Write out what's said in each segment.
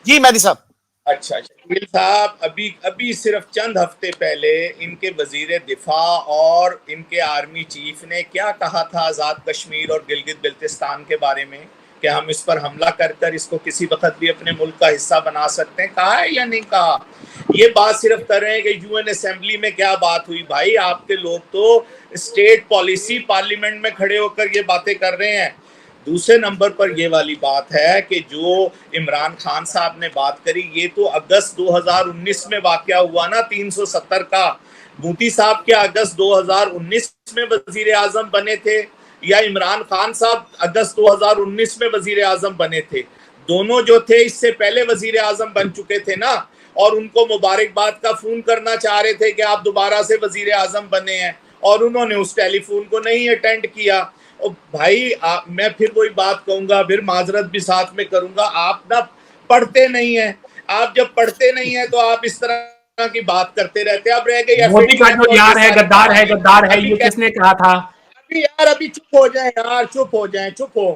जी मेहदी साहब। अच्छा शकील साहब, अभी अभी सिर्फ चंद हफ्ते पहले इनके वजीर दिफा और इनके आर्मी चीफ ने क्या कहा था आज़ाद कश्मीर और गिलगित बिल्तिस्तान के बारे में कि हम इस पर हमला कर कर इसको किसी वक्त भी अपने मुल्क का हिस्सा बना सकते हैं? कहा है या नहीं कहा? ये बात सिर्फ कर रहे हैं कि यूएन असेंबली में क्या बात हुई। भाई आपके लोग तो स्टेट पॉलिसी पार्लियामेंट में खड़े होकर ये बातें कर रहे हैं। दूसरे नंबर पर ये वाली बात है कि जो इमरान खान साहब ने बात करी, ये तो अगस्त 2019 में वाकया हुआ ना 370 का। बूटी साहब क्या अगस्त 2019 में वजीर आजम बने थे या इमरान खान साहब अगस्त 2019 में वजीर आजम बने थे? दोनों जो थे इससे पहले वजीर आजम बन चुके थे ना, और उनको मुबारकबाद का फोन करना चाह रहे थे कि आप दोबारा से वजीर आजम बने हैं, और उन्होंने उस टेलीफोन को नहीं अटेंड किया। और भाई मैं फिर वही बात कहूंगा, फिर माजरत भी साथ में करूंगा, आप ना पढ़ते नहीं है। आप जब पढ़ते नहीं है तो आप इस तरह की बात करते रहते हैं। अब रह गई मोदी का जो यार है गद्दार है, ये किसने कहा था? अभी यार अभी चुप हो जाए यार, चुप हो जाए, चुप हो।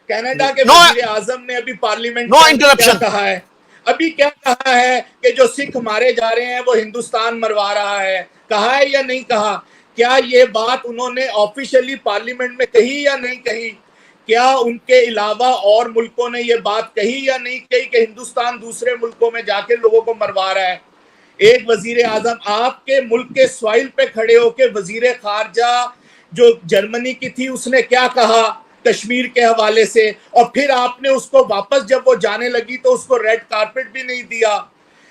कनाडा के वजीर आजम ने अभी पार्लियामेंट में क्या कहा है? अभी क्या कहा है कि जो सिख मारे जा रहे हैं वो हिंदुस्तान मरवा रहा है? कहा है या नहीं कहा? क्या ये बात उन्होंने ऑफिशियली पार्लियामेंट में कही या नहीं कही? क्या उनके अलावा और मुल्कों ने ये बात कही या नहीं कही कि हिंदुस्तान दूसरे मुल्कों में जाके लोगों को मरवा रहा है? एक वजीर आजम आपके मुल्क के सॉइल पे खड़े होके वजीर खारजा जो जर्मनी की थी उसने क्या कहा कश्मीर के हवाले से, और फिर आपने उसको वापस जब वो जाने लगी तो उसको रेड कारपेट भी नहीं दिया,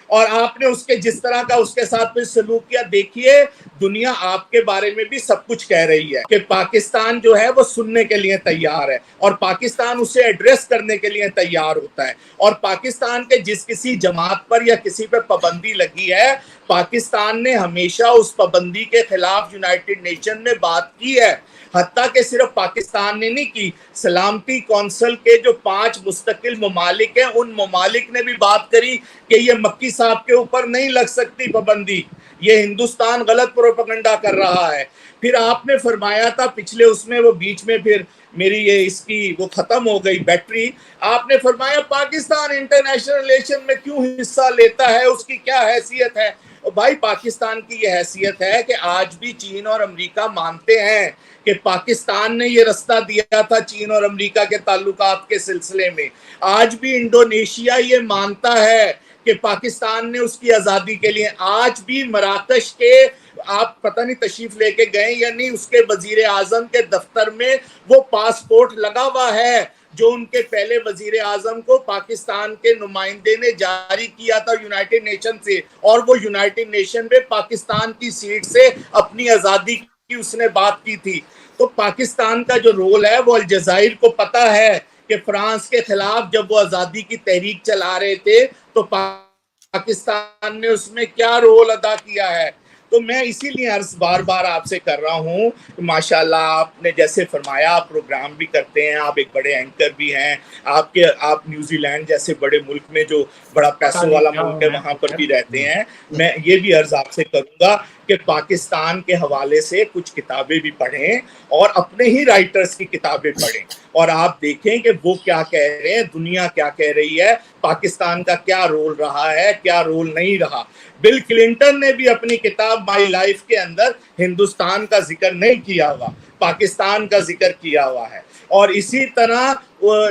और आपने उसके जिस तरह का उसके साथ में सलूक किया। देखिए दुनिया आपके बारे में भी सब कुछ कह रही है कि पाकिस्तान जो है वो सुनने के लिए तैयार है और पाकिस्तान उसे एड्रेस करने के लिए तैयार होता है। और पाकिस्तान के जिस किसी जमात पर या किसी पर पाबंदी लगी है, पाकिस्तान ने हमेशा उस पाबंदी के खिलाफ यूनाइटेड नेशन में बात की है। हत्ता के सिर्फ पाकिस्तान ने नहीं की, सलामती कौंसिल के जो 5 मुस्तकिल ममालिक हैं उन ममालिक ने भी बात करी कि ये मक्की साहब के ऊपर नहीं लग सकती पाबंदी, ये हिंदुस्तान गलत प्रोपेगेंडा कर रहा है। फिर आपने फरमाया था पिछले उसमें, वो बीच में फिर मेरी ये इसकी वो खत्म हो गई बैटरी, आपने फरमाया पाकिस्तान इंटरनेशनल रिलेशन में क्यों हिस्सा लेता है, उसकी क्या हैसियत है? और भाई पाकिस्तान की ये हैसियत है कि आज भी चीन और अमेरिका मानते हैं कि पाकिस्तान ने ये रास्ता दिया था चीन और अमेरिका के ताल्लुकात के सिलसिले में। आज भी इंडोनेशिया ये मानता है कि पाकिस्तान ने उसकी आज़ादी के लिए, आज भी मराकश के, आप पता नहीं तशरीफ लेके गए या नहीं, उसके वजीर आजम के दफ्तर में वो पासपोर्ट लगा हुआ है जो उनके पहले वजीर आजम को पाकिस्तान के नुमाइंदे ने जारी किया था यूनाइटेड नेशन से, और वो यूनाइटेड नेशन में पाकिस्तान की सीट से अपनी आज़ादी की उसने बात की थी। तो पाकिस्तान का जो रोल है वो अलजाइर को पता है कि फ्रांस के खिलाफ जब वो आज़ादी की तहरीक चला रहे थे तो पाकिस्तान ने उसमें क्या रोल अदा किया है। तो मैं इसीलिए अर्ज बार बार आपसे कर रहा हूँ, माशाल्लाह आपने जैसे फरमाया, आप प्रोग्राम भी करते हैं, आप एक बड़े एंकर भी हैं, आप न्यूजीलैंड जैसे बड़े मुल्क में जो बड़ा पैसों वाला मुल्क है वहां पर भी रहते हैं। मैं ये भी अर्ज आपसे करूंगा कि पाकिस्तान के हवाले से कुछ किताबें भी पढ़ें और अपने ही राइटर्स की किताबें पढ़ें और आप देखें कि वो क्या कह रहे हैं, दुनिया क्या कह रही है, पाकिस्तान का क्या रोल रहा है, क्या रोल नहीं रहा। बिल क्लिंटन ने भी अपनी किताब माई लाइफ के अंदर हिंदुस्तान का जिक्र नहीं किया हुआ, पाकिस्तान का जिक्र किया हुआ है। और इसी तरह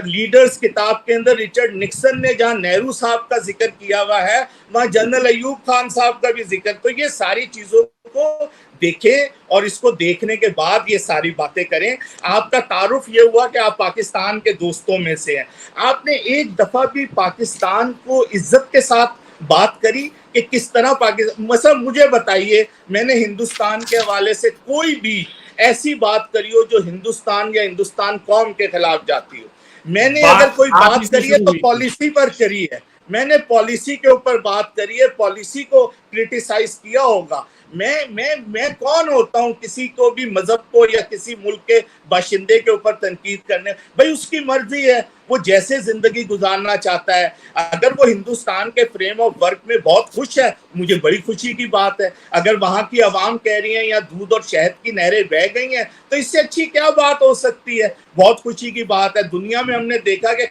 लीडर्स किताब के अंदर रिचर्ड निक्सन ने जहां नेहरू साहब का जिक्र किया हुआ है वहां जनरल अयूब खान साहब का भी जिक्र। तो ये सारी चीजों को देखें और इसको देखने के बाद ये सारी बातें करें। आपका तारुफ ये हुआ कि आप पाकिस्तान के दोस्तों में से हैं, आपने एक दफा भी पाकिस्तान को इज्जत के साथ बात करी कि किस तरह पाकिस्तान, मतलब मुझे बताइए, मैंने हिंदुस्तान के हवाले से कोई भी ऐसी बात करी हो जो हिंदुस्तान या हिंदुस्तान कौम के खिलाफ जाती हो? मैंने अगर कोई बात करी है तो पॉलिसी पर करी है, मैंने पॉलिसी के ऊपर बात करी है, पॉलिसी को क्रिटिसाइज किया होगा। मैं कौन होता हूं किसी को भी मजहब को या किसी मुल्क के बाशिंदे के ऊपर तनकीद करने? भाई उसकी मर्जी है, वो जैसे जिंदगी गुजारना चाहता है। अगर वो हिंदुस्तान के फ्रेम ऑफ वर्क में बहुत खुश है, मुझे बड़ी खुशी की बात है। अगर वहां की आवाम कह रही है या दूध और शहद की नहरें बह गई हैं तो इससे अच्छी क्या बात हो सकती है? बहुत खुशी की बात है। दुनिया में हमने देखा कि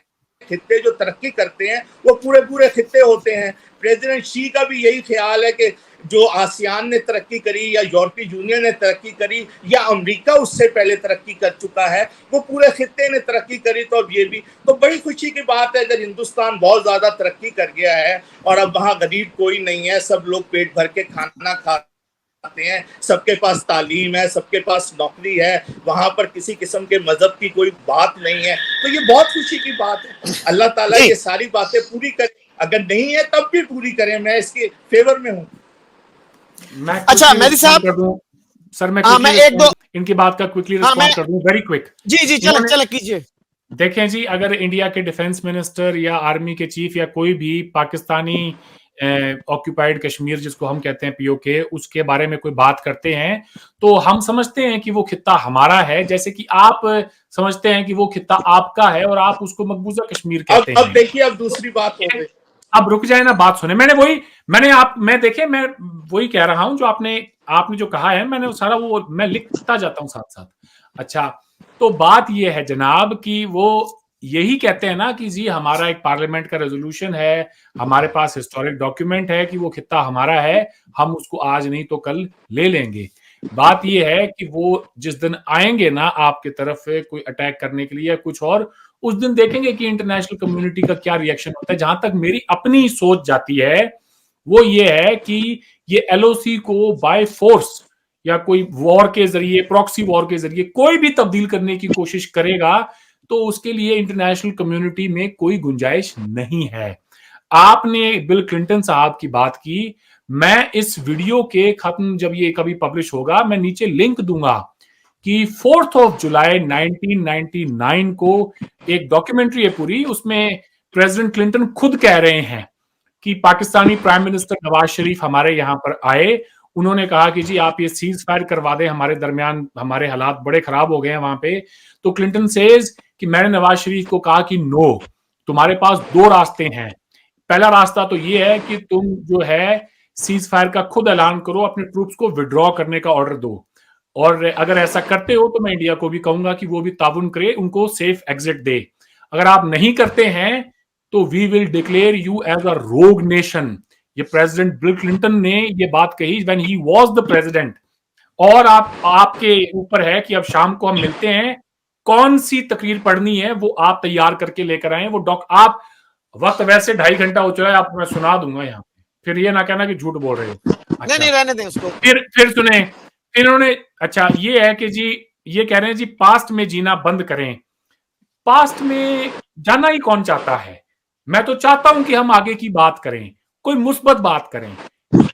खित्ते जो तरक्की करते हैं वो पूरे पूरे खित्ते होते हैं। प्रेसिडेंट शी का भी यही ख्याल है कि जो आसियान ने तरक्की करी या यूरोपीय यूनियन ने तरक्की करी या अमेरिका उससे पहले तरक्की कर चुका है, वो पूरे खित्ते ने तरक्की करी, तो अब ये भी तो बड़ी खुशी की बात है अगर हिंदुस्तान बहुत ज्यादा तरक्की कर गया है और अब वहां गरीब कोई नहीं है, सब लोग पेट भर के खाना खाते हैं, सबके पास तालीम है, सबके पास नौकरी है, वहां पर किसी किस्म के मजहब की कोई बात नहीं है, तो ये बहुत खुशी की बात है। अल्लाह ताला ये सारी बातें पूरी करे, अगर नहीं है तब भी पूरी करें, मैं इसके फेवर में हूँ। अच्छा मेहदी साहब, सर मैं एक दो इनकी बात का क्विकली रिस्पॉन्ड कर दूं, वेरी क्विक। जी चल कीजिए। देखें जी, अगर इंडिया के डिफेंस मिनिस्टर या आर्मी के चीफ या कोई भी पाकिस्तानी ऑक्यूपाइड कश्मीर जिसको हम कहते हैं पीओके, उसके बारे में कोई बात करते हैं तो हम समझते हैं कि वो खित्ता हमारा है, जैसे कि आप समझते हैं कि वो खित्ता आपका है और आप उसको मकबूजा कश्मीर कहते हैं। अब देखिए, अब दूसरी बात हो गई। अब रुक जाए ना, बात सुने। मैं वही कह रहा हूं जो आपने जो कहा है, मैंने सारा वो मैं लिखता जाता हूं साथ साथ। अच्छा, तो बात ये है जनाब कि वो यही कहते हैं ना कि जी हमारा एक पार्लियामेंट का रेजोल्यूशन है, हमारे पास हिस्टोरिक डॉक्यूमेंट है कि वो खित्ता हमारा है, हम उसको आज नहीं तो कल ले लेंगे। बात ये है कि वो जिस दिन आएंगे ना आपके तरफ कोई अटैक करने के लिए या कुछ और, उस दिन देखेंगे कि इंटरनेशनल कम्युनिटी का क्या रिएक्शन होता है। जहां तक मेरी अपनी सोच जाती है वो ये है कि ये एलओसी को बाय फोर्स या कोई वॉर के जरिए, प्रॉक्सी वॉर के जरिए कोई भी तब्दील करने की कोशिश करेगा तो उसके लिए इंटरनेशनल कम्युनिटी में कोई गुंजाइश नहीं है। आपने बिल क्लिंटन साहब की बात की, मैं इस वीडियो के खत्म जब ये कभी पब्लिश होगा मैं नीचे लिंक दूंगा कि 4 जुलाई 1999 को एक डॉक्यूमेंट्री है पूरी, उसमें प्रेसिडेंट क्लिंटन खुद कह रहे हैं कि पाकिस्तानी प्राइम मिनिस्टर नवाज शरीफ हमारे यहां पर आए, उन्होंने कहा कि जी आप ये सीज फायर करवा दें, हमारे दरमियान हमारे हालात बड़े खराब हो गए हैं वहां पे। तो क्लिंटन सेज कि मैंने नवाज शरीफ को कहा कि नो, तुम्हारे पास दो रास्ते हैं। पहला रास्ता तो ये है कि तुम जो है सीज फायर का खुद ऐलान करो, अपने ट्रूप्स को विड्रॉ करने का ऑर्डर दो, और अगर ऐसा करते हो तो मैं इंडिया को भी कहूंगा कि वो भी ताउन करे, उनको सेफ एग्जिट दे। अगर आप नहीं करते हैं तो we will declare you as a rogue nation. ये प्रेसिडेंट बिल क्लिंटन ने ये बात कही when he was the president. और आपके ऊपर है कि अब शाम को हम मिलते हैं, कौन सी तकरीर पढ़नी है वो आप तैयार करके लेकर आए। वो आप वक्त वैसे 2.5 घंटा हो चुका है, आप मैं सुना दूंगा यहाँ पे, फिर ये ना कहना कि झूठ बोल रहे हो। अच्छा, नहीं रहने दें उसको। फिर सुने, फिर उन्होंने अच्छा ये है कि जी ये कह रहे हैं जी पास्ट में जीना बंद करें। पास्ट में जाना ही कौन चाहता है? मैं तो चाहता हूं कि हम आगे की बात करें, कोई मुस्बत बात करें।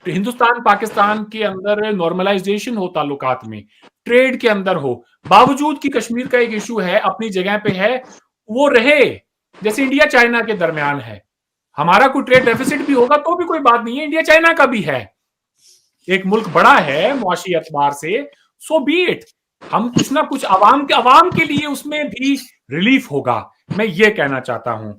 हिंदुस्तान पाकिस्तान के अंदर नॉर्मलाइजेशन हो, ताल्लुकात में ट्रेड के अंदर हो, बावजूद कि कश्मीर का एक इशू है, अपनी जगह पे है, वो रहे। जैसे इंडिया चाइना के दरमियान है, हमारा कोई ट्रेड डेफिसिट भी होगा तो भी कोई बात नहीं है, इंडिया चाइना का भी है, एक मुल्क बड़ा है मुआशी एतबार से, सो बी इट। हम कुछ ना कुछ आवाम के लिए उसमें भी रिलीफ होगा, मैं ये कहना चाहता हूं।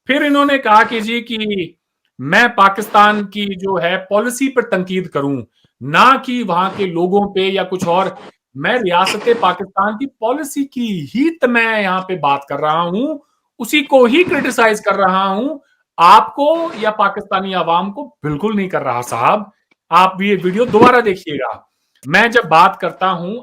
फिर इन्होंने कहा कि जी कि मैं पाकिस्तान की जो है पॉलिसी पर तनकीद करूं, ना कि वहां के लोगों पे या कुछ और। मैं रियासत पाकिस्तान की पॉलिसी की ही तो मैं यहां पे बात कर रहा हूं, उसी को ही क्रिटिसाइज कर रहा हूं, आपको या पाकिस्तानी आवाम को बिल्कुल नहीं कर रहा। साहब आप भी ये वीडियो दोबारा देखिएगा। मैं जब बात करता हूं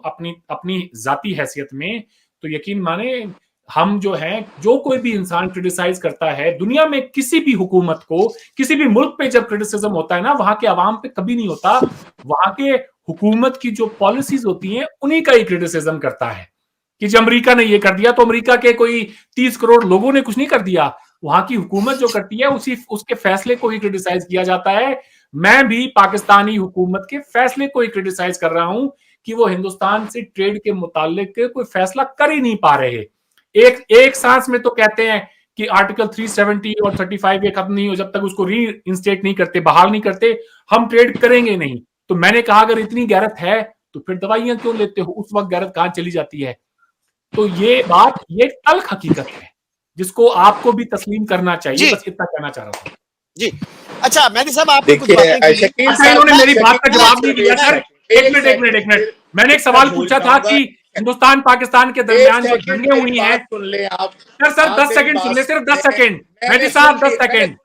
अपनी जाती हैसियत में, तो यकीन माने हम जो हैं, जो कोई भी इंसान क्रिटिसाइज करता है दुनिया में किसी भी हुकूमत को, किसी भी मुल्क पे जब क्रिटिसिज्म होता है ना, वहां के अवाम पे कभी नहीं होता, वहां के हुकूमत की जो पॉलिसीज होती हैं उन्हीं का ही क्रिटिसिज्म करता है कि जब अमेरिका ने ये कर दिया तो अमेरिका के कोई 30 करोड़ लोगों ने कुछ नहीं कर दिया। वहां की हुकूमत जो करती है उसके फैसले को ही क्रिटिसाइज किया जाता है। मैं भी पाकिस्तानी हुकूमत के फैसले को ही क्रिटिसाइज कर रहा हूं कि वो हिंदुस्तान से ट्रेड के मुतालिक कोई फैसला कर ही नहीं पा रहे। एक सांस में तो कहते हैं कि आर्टिकल 370 और 35 ये खत्म नहीं हो जब तक उसको री इंस्टेट नहीं करते, बहाल नहीं करते, हम ट्रेड करेंगे नहीं। तो मैंने कहा अगर इतनी गैरत है तो फिर दवाइयां क्यों लेते हो? उस वक्त गैरत कहां चली जाती है? तो ये बात, ये तल्ख हकीकत है जिसको आपको भी तस्लीम करना चाहिए। बस इतना कहना चाह रहा था जी। अच्छा मेहदी साहब, आप इन्होंने मेरी बात का जवाब नहीं दिया सर। एक मिनट, मैंने एक सवाल पूछा था कि हिंदुस्तान पाकिस्तान के दरमियान जो जंगें हुई हैं, सुन ले आप सर 10 सेकंड सुन ले, सिर्फ 10 सेकंड मेहदी साहब, 10 सेकंड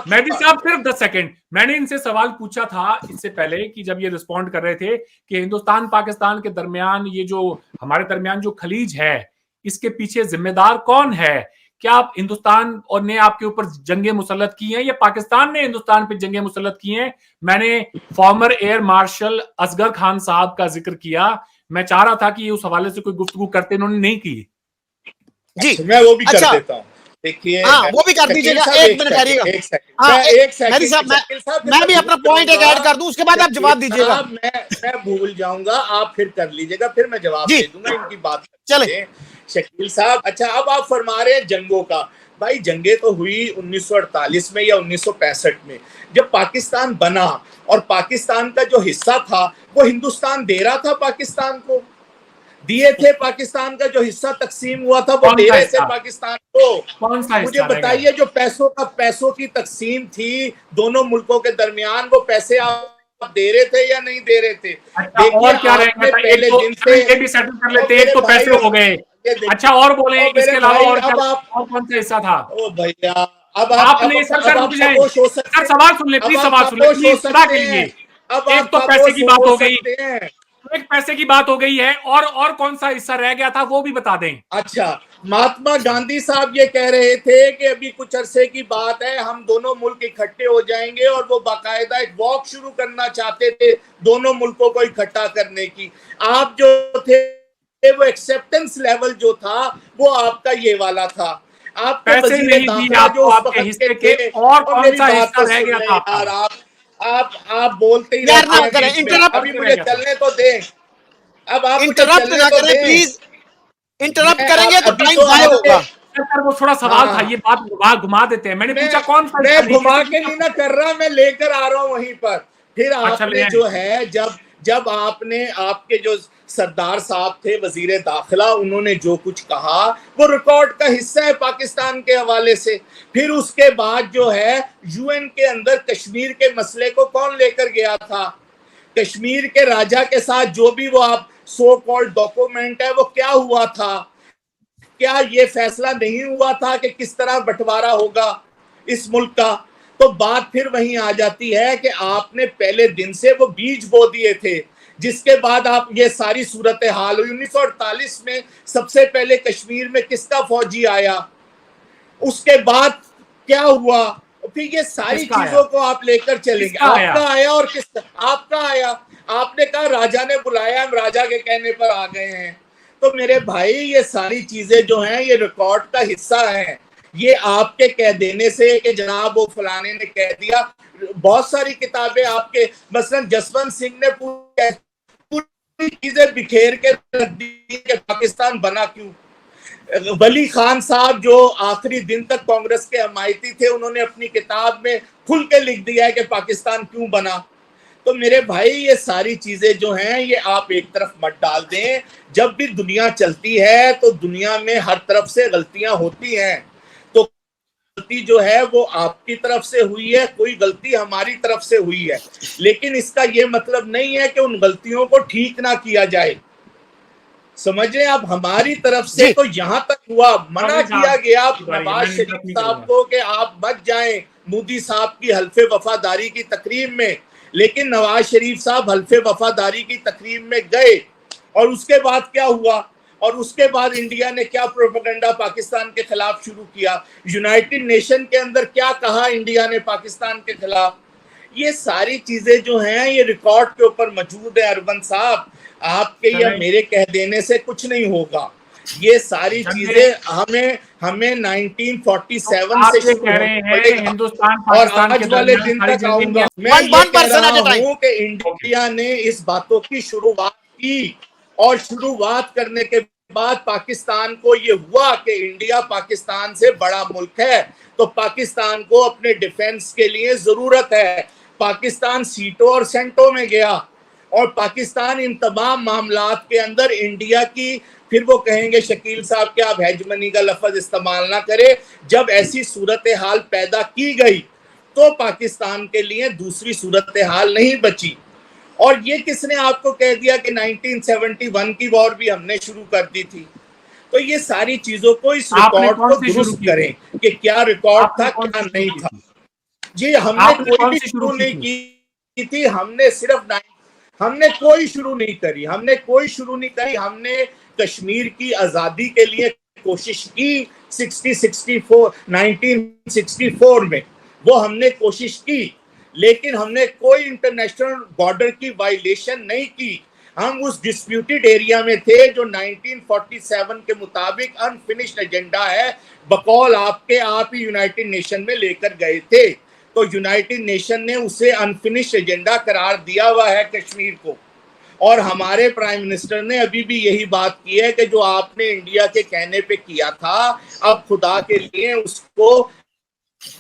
मेहदी साहब, सिर्फ 10 सेकंड। मैंने इनसे सवाल पूछा था इससे पहले कि जब ये रिस्पॉन्ड कर रहे थे कि हिंदुस्तान पाकिस्तान के दरमियान ये जो हमारे दरमियान जो खलीज है, इसके पीछे जिम्मेदार कौन है? क्या आप हिंदुस्तान और ने आपके ऊपर जंगे मुसल्लत की हैं या पाकिस्तान ने हिंदुस्तान पे जंगे मुसल्लत की हैं? मैंने former air marshal Asghar Khan साहब का जिक्र किया। मैं चाह रहा था कि उस हवाले से कोई गुफ्तगू करते, इन्होंने नहीं की। जी मैं वो भी कर देता हूं। देखिए, वो भी कर दीजिएगा, एक मिनट ठहरिएगा। मेहदी साहब, मैं भी अपना पॉइंट एक ऐड कर दूं, उसके बाद आप जवाब दीजिएगा। मैं भूल जाऊंगा, आप फिर कर लीजिएगा, फिर मैं जवाब दे दूंगा इनकी बात। चले शकील साहब, अच्छा अब आप फरमा रहे हैं जंगों का। भाई जंगे तो हुई 1948 में या 1965 में, जब पाकिस्तान बना, और पाकिस्तान का जो हिस्सा था वो हिंदुस्तान दे रहा था पाकिस्तान को, दिए थे। पाकिस्तान का जो हिस्सा तकसीम हुआ था वो दे रहे थे पाकिस्तान को। मुझे बताइए, जो पैसों की तकसीम थी दोनों मुल्कों के दरमियान, वो पैसे आप दे रहे थे या नहीं दे रहे थे? और क्या रहेगा, पहले दिन से ये भी सेटल कर लेते, एक तो पैसे हो गए। अच्छा और बोले, इसके अलावा और कौन सा हिस्सा था? ओ भैया, अब आपने सर सवाल सुन ले प्लीज, सवाल सुन ले प्लीज, खुदा के लिए। एक तो पैसे की बात हो गई, एक पैसे की बात हो गई है, और कौन सा हिस्सा रह गया था वो भी बता दें। अच्छा, महात्मा गांधी साहब ये कह रहे थे कि अभी कुछ अरसे की बात है, हम दोनों मुल्क इकट्ठे हो जाएंगे, और वो बाकायदा एक वॉक शुरू करना चाहते थे दोनों मुल्कों को इकट्ठा करने की। आप जो थे वो एक्सेप्टेंस लेवल जो था वो आपका ये वाला था। आपके पैसे नहीं दिए आपको, आपके हिस्से के, और कौन सा हिस्सा रह गया था यार? आप बोलते ही अभी मुझे चलने तो दे। अब आप इंटरप्ट ना करें प्लीज, इंटरप्ट करेंगे तो टाइम जाया होगा। सर वो थोड़ा सवाल था, ये बात घुमा देते हैं। मैंने पूछा कौन सा, मैं घुमा के नहीं ना कर रहा, मैं लेकर आ रहा हूं वहीं पर। फिर आपने जो है, जब आपने, आपके जो सरदार साहब थे वजीर दाखिला, उन्होंने जो कुछ कहा वो रिकॉर्ड का हिस्सा है पाकिस्तान के हवाले से। फिर उसके बाद जो है यूएन के अंदर कश्मीर के मसले को कौन लेकर गया था? कश्मीर के राजा के साथ जो भी वो आप सो कॉल्ड डॉक्यूमेंट है, वो क्या हुआ था? क्या ये फैसला नहीं हुआ था कि किस तरह बंटवारा होगा इस मुल्क का? तो बात फिर वहीं आ जाती है कि आपने पहले दिन से वो बीज बो दिए थे, जिसके बाद आप ये सारी सूरत हाल हुई। 1948 में सबसे पहले कश्मीर में किसका फौजी आया, उसके बाद क्या हुआ, फिर ये सारी चीजों को आप लेकर चलेंगे। आपका आया और किसका? आपका आया, आपने कहा राजा ने बुलाया, हम राजा के कहने पर आ गए हैं। तो मेरे भाई, ये सारी चीजें जो हैं ये रिकॉर्ड का हिस्सा हैं। ये आपके कह देने से कि जनाब वो फलाने ने कह दिया, बहुत सारी किताबें आपके, मसलन जसवंत सिंह ने पूरी चीजें बिखेर के रख दी कि पाकिस्तान बना क्यों। वली खान साहब जो आखिरी दिन तक कांग्रेस के हमायती थे, उन्होंने अपनी किताब में खुल के लिख दिया है कि पाकिस्तान क्यों बना। तो मेरे भाई, ये सारी चीजें जो हैं ये आप एक तरफ मत डाल दें। जब भी दुनिया चलती है तो दुनिया में हर तरफ से गलतियां होती हैं, तो गलती जो है वो आपकी तरफ से हुई है, कोई गलती हमारी तरफ से हुई है, लेकिन इसका ये मतलब नहीं है कि उन गलतियों को ठीक ना किया जाए। समझ रहे हैं आप? हमारी तरफ से तो यहां तक हुआ, मना किया गया नवाज शरीफ साहब को कि आप मत जाएं मोदी साहब की हल्फे वफादारी की तकरीब में, लेकिन नवाज शरीफ साहब हल्फे वफादारी की तकरीब में गए। और उसके बाद क्या हुआ? और उसके बाद इंडिया ने क्या प्रोपेगेंडा पाकिस्तान के खिलाफ शुरू किया? यूनाइटेड नेशन के अंदर क्या कहा इंडिया ने पाकिस्तान के खिलाफ? ये सारी चीजें जो हैं ये रिकॉर्ड के ऊपर मौजूद है। अरविंद साहब, आपके या मेरे कह देने से कुछ नहीं होगा। ये सारी चीजें हमें 1947 से शुरू होगी और आज वाले दिन तक आऊंगा। मैं ये कह रहा हूं कि इंडिया ने इस बातों की शुरुआत की, और शुरुआत करने के बाद पाकिस्तान को ये हुआ कि इंडिया पाकिस्तान से बड़ा मुल्क है, तो पाकिस्तान को अपने डिफेंस के लिए जरूरत है। पाकिस्तान सीटों और सेंटों में गया, और पाकिस्तान इन तमाम मामलात के अंदर इंडिया की, फिर वो कहेंगे शकील साहब कि आप हेजमनी का लफ्ज इस्तेमाल ना करें, जब ऐसी सूरत हाल पैदा की गई तो पाकिस्तान के लिए दूसरी सूरत हाल नहीं बची। और ये किसने आपको कह दिया कि 1971 की वॉर भी हमने शुरू कर दी थी? तो ये सारी चीजों को, इस रिकॉर्ड को दुरुस्त करें कि क्या रिकॉर्ड था, क्या नहीं था। जी, हमने कोई भी शुरू नहीं की थी, हमने सिर्फ हमने कोई शुरू नहीं करी, हमने कश्मीर की आजादी के लिए कोशिश की 1964 में, वो हमने कोशिश की, लेकिन हमने कोई इंटरनेशनल बॉर्डर की वायलेशन नहीं की। हम उस डिस्प्यूटेड एरिया में थे जो 1947 के मुताबिक अनफिनिश्ड एजेंडा है, बकौल आपके आप ही यूनाइटेड नेशन में लेकर गए थे। तो यूनाइटेड नेशन ने उसे अनफिनिश्ड एजेंडा करार दिया हुआ है कश्मीर को, और हमारे प्राइम मिनिस्टर ने अभी भी यही बात की है कि जो आपने इंडिया के कहने पे किया था, अब खुदा के लिए उसको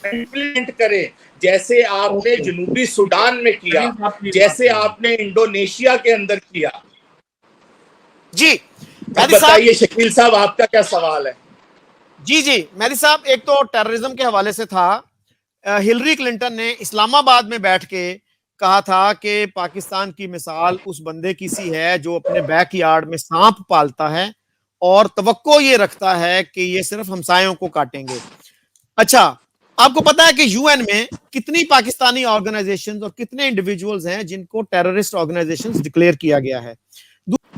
इम्प्लीमेंट करें, जैसे आपने जनूबी सूडान में किया, जैसे आपने इंडोनेशिया के अंदर किया। जी बताइए शकील साहब, आपका क्या सवाल है? जी मेहदी साहब, एक तो टेररिज्म के हवाले से था, हिलरी क्लिंटन ने इस्लामाबाद में बैठ के कहा था कि पाकिस्तान की मिसाल उस बंदे की सी है जो अपने बैकयार्ड में सांप पालता है और तवक्को ये रखता है कि ये सिर्फ हमसायों को काटेंगे। अच्छा, आपको पता है कि यूएन में कितनी पाकिस्तानी ऑर्गेनाइजेशंस और कितने इंडिविजुअल्स हैं जिनको टेररिस्ट ऑर्गेनाइजेशंस डिक्लेयर किया गया है।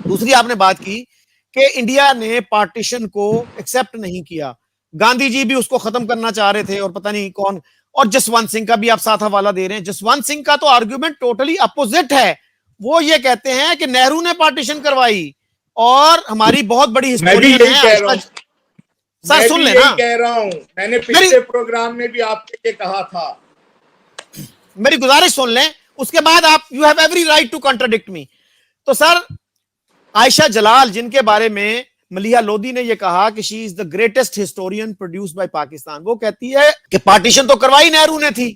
दूसरी आपने बात की कि इंडिया ने पार्टीशन को एक्सेप्ट नहीं किया, गांधी जी भी उसको खत्म करना चाह रहे थे और पता नहीं कौन, और जसवंत सिंह का भी आप साथ हवाला दे रहे हैं। जसवंत सिंह का तो आर्ग्यूमेंट टोटली अपोजिट है, वो ये कहते हैं कि नेहरू ने पार्टीशन करवाई और हमारी बहुत बड़ी हिस्टोरियन है। सर सुन लेना, कह रहा हूं, मैंने पिछले प्रोग्राम में भी आपके कहा था। मेरी गुजारिश सुन लें, उसके बाद आप you have every right to contradict me. तो सर, आयशा जलाल जिनके बारे में मलिहा लोधी ने यह कहा कि she is the greatest historian produced by Pakistan, वो कहती है कि पार्टीशन तो करवाई नेहरू ने थी।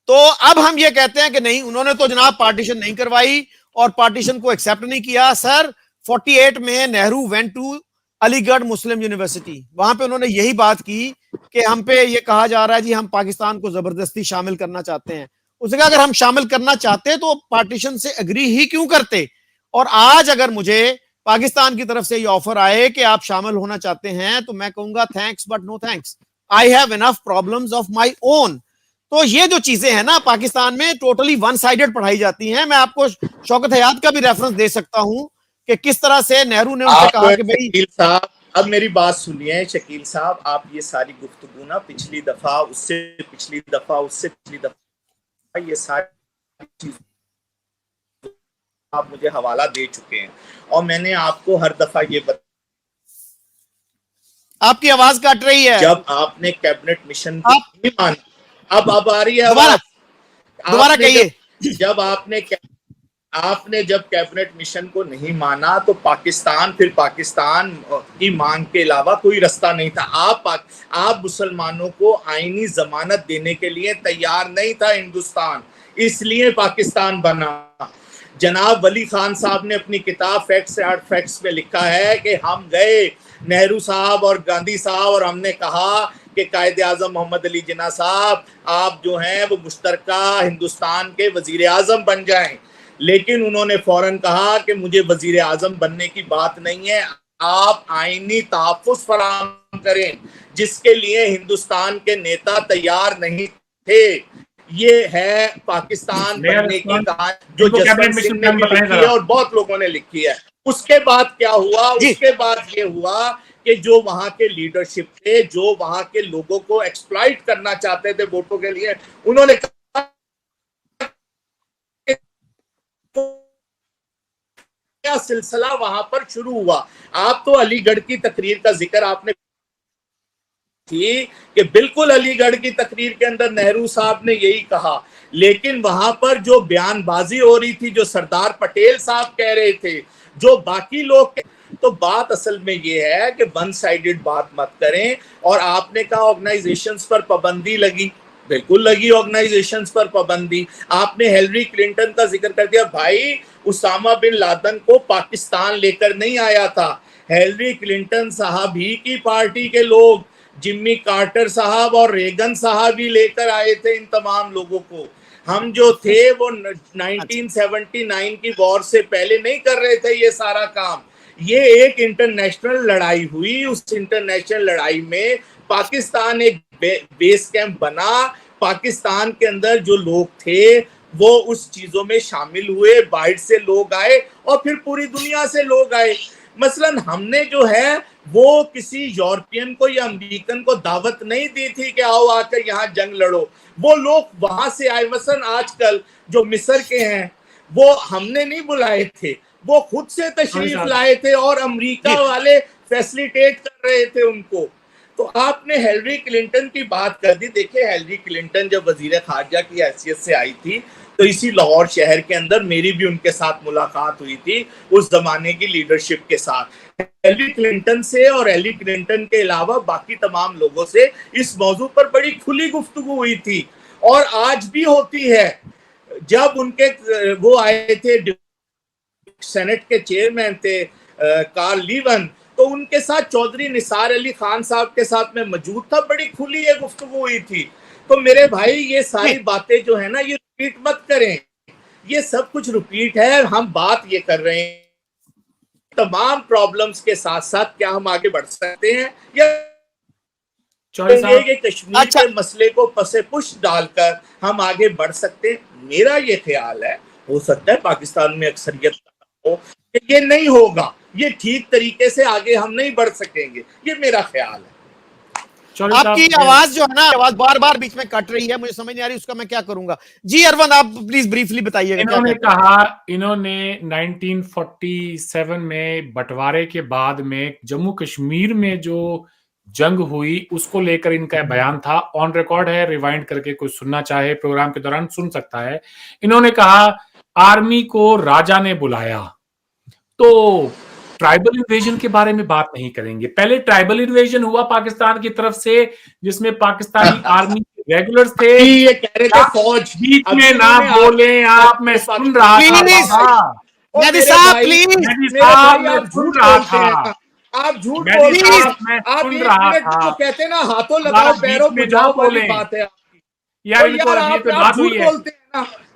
तो अब हम ये कहते हैं कि नहीं, उन्होंने तो जनाब पार्टीशन नहीं करवाई और पार्टीशन को एक्सेप्ट नहीं किया। सर 48 में Nehru went to Aligarh Muslim university, वहां पे उन्होंने यही बात की कि हम पे ये कहा जा रहा है जी हम पाकिस्तान को जबरदस्ती शामिल करना चाहते हैं। उसने कहा अगर हम शामिल करना चाहते तो पार्टीशन से एग्री ही क्यों करते। और आज अगर मुझे पाकिस्तान की तरफ से ये ऑफर आए कि आप शामिल होना चाहते हैं तो मैं कहूंगा thanks but no thanks, I have enough problems of my own. तो ये जो चीजें हैं ना पाकिस्तान में टोटली वन साइडेड पढ़ाई जाती हैं। मैं आपको शौकत हयात का भी रेफरेंस दे सकता हूं कि किस तरह से नेहरू ने उनसे कहा कि भाई शकील साहब, अब मेरी बात सुनिए शकील साहब, आप ये सारी गुफ्तगू ना पिछली दफा, उससे पिछली दफा ये सारी चीज आप मुझे हवाला दे चुके हैं और मैंने आपको हर दफा ये आपकी आवाज कट रही है। जब आपने कैबिनेट मिशन नहीं माना, अब आ रही है दोबारा कहिए। जब आपने जब कैबिनेट मिशन को नहीं माना तो पाकिस्तान की मांग के अलावा कोई रास्ता नहीं था। आप मुसलमानों को आईनी जमानत देने के लिए तैयार नहीं था हिंदुस्तान, इसलिए पाकिस्तान बना। जनाब वली खान साहब ने अपनी किताब फैक्ट्स में लिखा है कि हम गए नेहरू साहब और गांधी साहब और हमने कहा कि कायदे आजम मोहम्मद अली जिन्ना साहब, आप जो हैं वो मुश्तरका हिंदुस्तान के वजीर आजम बन जाएं, लेकिन उन्होंने फौरन कहा कि मुझे वजीर आजम बनने की बात नहीं है, आप आईनी तहफ़्फ़ुज़ फराहम करें, जिसके लिए हिंदुस्तान के नेता तैयार नहीं थे। ये है पाकिस्तान बनने की कहानी जो जसवंत सिंह ने भी लिखी है और बहुत लोगों ने लिखी है। उसके बाद क्या हुआ? उसके बाद ये हुआ कि जो वहां के लीडरशिप थे, जो वहां के लोगों को एक्सप्लॉइट करना चाहते थे वोटों के लिए, उन्होंने कहा क्या सिलसिला वहां पर शुरू हुआ। आप तो अलीगढ़ की तकरीर का जिक्र आपने थी कि बिल्कुल अलीगढ़ की तकरीर के अंदर नेहरू साहब ने यही कहा, लेकिन वहां पर जो बयानबाजी हो रही थी, जो सरदार पटेल साहब कह रहे थे, जो बाकी लोग, तो बात असल में ये है कि वन साइडेड बात मत करें। और आपने कहा ऑर्गेनाइजेशंस पर पाबंदी लगी, बिल्कुल लगी ऑर्गेनाइजेशंस पर पाबंदी। आपने हिलरी क्लिंटन का जिक्र कर दिया, भाई उसामा बिन लादेन को पाकिस्तान लेकर नहीं आया था, हिलरी क्लिंटन साहब ही की पार्टी के लोग जिम्मी कार्टर साहब और रेगन साहब भी लेकर आए थे इन तमाम लोगों को। हम जो थे वो 1979 की वॉर से पहले नहीं कर रहे थे ये सारा काम। ये एक इंटरनेशनल लड़ाई हुई, उस इंटरनेशनल लड़ाई में पाकिस्तान एक बेस कैंप बना, पाकिस्तान के अंदर जो लोग थे वो उस चीजों में शामिल हुए, बाहर से लोग आए और फिर पूरी दुनिया से लोग आए। मसलन हमने जो है वो किसी यूरोपियन को या अमेरिकन को दावत नहीं दी थी कि आओ आकर यहाँ जंग लड़ो, वो लोग वहां से आए। मसलन आजकल जो मिस्र के हैं वो हमने नहीं बुलाए थे, वो खुद से तशरीफ लाए थे और अमेरिका वाले फैसिलिटेट कर रहे थे उनको। तो आपने हिलरी क्लिंटन की बात कर दी। देखिए हिलरी क्लिंटन जब वजीर खारजा की हैसियत से आई थी तो इसी लाहौर शहर के अंदर मेरी भी उनके साथ मुलाकात हुई थी उस जमाने की लीडरशिप के साथ। हिलरी क्लिंटन से और हिलरी क्लिंटन के अलावा बाकी तमाम लोगों से इस मौजू पर बड़ी खुली गुफ्तगू हुई थी और आज भी होती है। जब उनके वो आए थे सेनेट के चेयरमैन थे कार्ल लीवन, तो उनके साथ चौधरी निसार अली खान साहब के साथ में मौजूद था, बड़ी खुली ये गुफ्तगू हुई थी। तो मेरे भाई ये सारी बातें जो है ना ये रिपीट मत करें, ये सब कुछ रिपीट है। हम बात ये कर रहे हैं तमाम प्रॉब्लम्स के साथ साथ क्या हम आगे बढ़ सकते हैं या कश्मीर के मसले को पसे पुश डालकर हम आगे बढ़ सकते हैं। मेरा ये ख्याल है, हो सकता है पाकिस्तान में अक्सरियत हो, ये नहीं होगा, ये ठीक तरीके से आगे हम नहीं बढ़ सकेंगे, ये मेरा ख्याल है। आपकी आवाज जो है ना, आवाज बार बार बीच में कट रही है, मुझे समझ नहीं आ रही उसका मैं क्या करूंगा। जी अरविंद आप प्लीज ब्रीफली बताइएगा। इन्होंने कहा, इन्होंने 1947 में बंटवारे के बाद में जम्मू कश्मीर में जो जंग हुई उसको लेकर इनका बयान था, ऑन रिकॉर्ड है, रिवाइंड करके कोई सुनना चाहे प्रोग्राम के दौरान सुन सकता है। इन्होंने कहा आर्मी को राजा ने बुलाया। तो ट्राइबल इन्वेजन के बारे में बात नहीं करेंगे। पहले ट्राइबल इन्वेजन हुआ पाकिस्तान की तरफ से जिसमें पाकिस्तानी आर्मी रेगुलर्स थे। ये कह रहे थे फौज बीच में ना बोले आप, मैं सुन रहा था। नदी साहब प्लीज, मैं सुन रहा था, आप झूठ बोल रहे हैं। आप सुन रहा था, कहते हैं ना हाथों लगाओ पैरों में जाओ वाली बात है आपकी। यार इनको अभी तो बात हुई है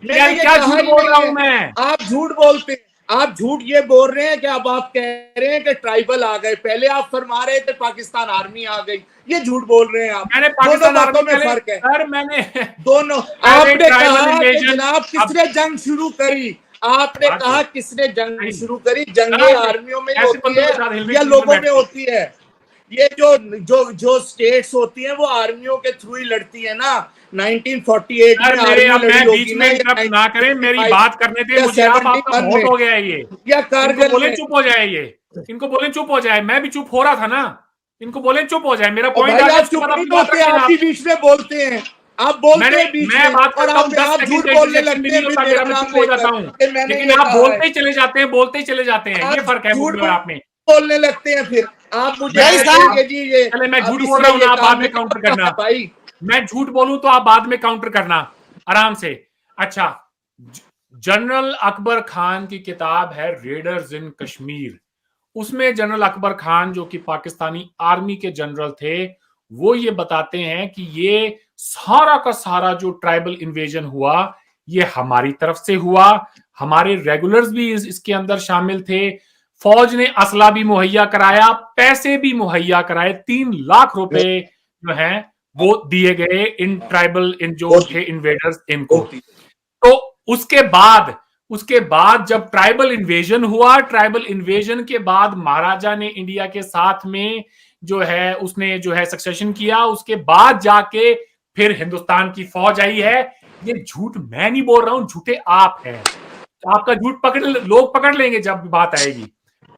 यार, क्या झूठ बोल रहा हूं मैं? आप झूठ बोलते हैं, आप झूठ ये बोल रहे हैं कि अब आप कह रहे हैं कि ट्राइबल आ गए, पहले आप फरमा रहे थे पाकिस्तान आर्मी आ गई, ये झूठ बोल रहे हैं आप। मैंने पाकिस्तान आर्मी में फर्क है सर, मैंने दोनों। आपने कहा कि जनाब किसने जंग शुरू करी, आपने कहा किसने जंग शुरू करी? जंगे आर्मियों में होती है या लोगों में होती है? ये जो स्टेट्स होती हैं वो आर्मियों के थ्रू ही लड़ती है ना। 1948 में आर्मी लड़ी होगी ना करें, मेरी बात करने दे मुझे। आपका बहुत हो गया है ये, या कारगिल बोले चुप हो जाए, ये इनको बोले चुप हो जाए। मैं भी चुप हो रहा था ना, इनको बोले चुप हो जाए। मेरा पॉइंट आप चुप नहीं होते, आप भी बीच में बोलते हैं, आप बोलते हैं बीच में और आप झूठ बोलने लगते हैं, मेरा नाम हो जाता हूँ, लेकिन आप बोलते ही चले जाते हैं, बोलते ही चले जाते हैं। ये फर्क है मुझ और आप में। बोलने लगते हैं फिर आप मुझे जी ये चले मैं झूठ बोल रहा हूँ ना, आप बाद में काउंटर करना भाई। मैं झूठ बोलूं तो आप बाद में काउंटर करना आराम से। अच्छा, जनरल अकबर खान की किताब है रेडर्स इन कश्मीर, उसमें जनरल अकबर खान जो कि पाकिस्तानी आर्मी के जनरल थे वो ये बताते हैं कि ये सारा का सारा जो ट्राइबल इन्वेजन हुआ ये हमारी तरफ से हुआ, हमारे रेगुलर्स भी इसके अंदर शामिल थे, फौज ने असला भी मुहैया कराया, पैसे भी मुहैया कराए, 3 लाख रुपए जो है वो दिए गए इन ट्राइबल इन जो थे इन्वेडर्स इनको। तो उसके बाद जब ट्राइबल इन्वेजन हुआ, ट्राइबल इन्वेजन के बाद महाराजा ने इंडिया के साथ में जो है उसने जो है सक्सेशन किया, उसके बाद जाके फिर हिंदुस्तान की फौज आई है। ये झूठ मैं नहीं बोल रहा हूं, झूठे आप हैं। आपका झूठ लोग पकड़ लेंगे जब बात आएगी।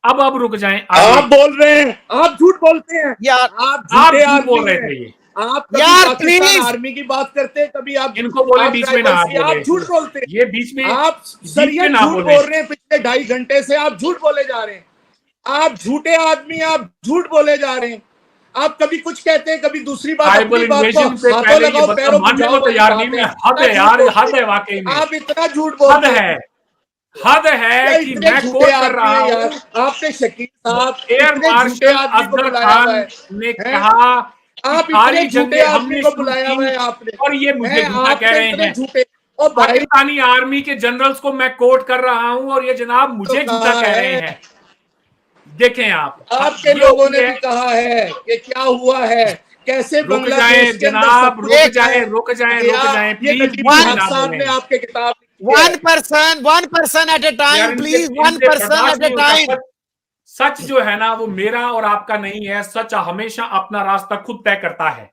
अब रुक जाएं, आप बोल रहे हैं, आप झूठ बोलते हैं यार, आप झूठे बोल रहे थे। आप यार प्लीज आर्मी की बात करते हैं, कभी आप इनको बोले बीच में ना बोले, आप झूठ बोलते हैं। ये बीच में आप सर ये झूठ बोल रहे हैं, पिछले 2.5 घंटे से आप झूठ बोले जा रहे हैं। आप झूठे आदमी, आप झूठ बोले जा रहे हैं। आप कभी कुछ कहते हैं, कभी दूसरी बात, अपनी बात को हाथों लगाओ पैरों में जाओ, तैयार नहीं है। हद है यार, हद है वाकई में। आप इतना झूठ बोल रहे हैं, हद है कि मैं कोट कर रहा हूं। आपने शकील साहब एयर मार्शल अफजल खान ने कहा आप इतने झूठे आदमी को बुलाया हुआ है आपने, और ये मुझे झूठा कह रहे हैं। झूठे और पाकिस्तानी आर्मी के जनरल्स को मैं कोट कर रहा हूं और ये जनाब मुझे झूठा कह रहे हैं। देखें आप, आपके लोगों ने भी कहा है कि क्या हुआ है, कैसे बांग्लादेश के जनाब रुक जाए प्लीज। साहब ने आपके किताब one person at a time, please, one person at a time। सच जो है ना वो मेरा और आपका नहीं है, सच हमेशा अपना रास्ता खुद तय करता है।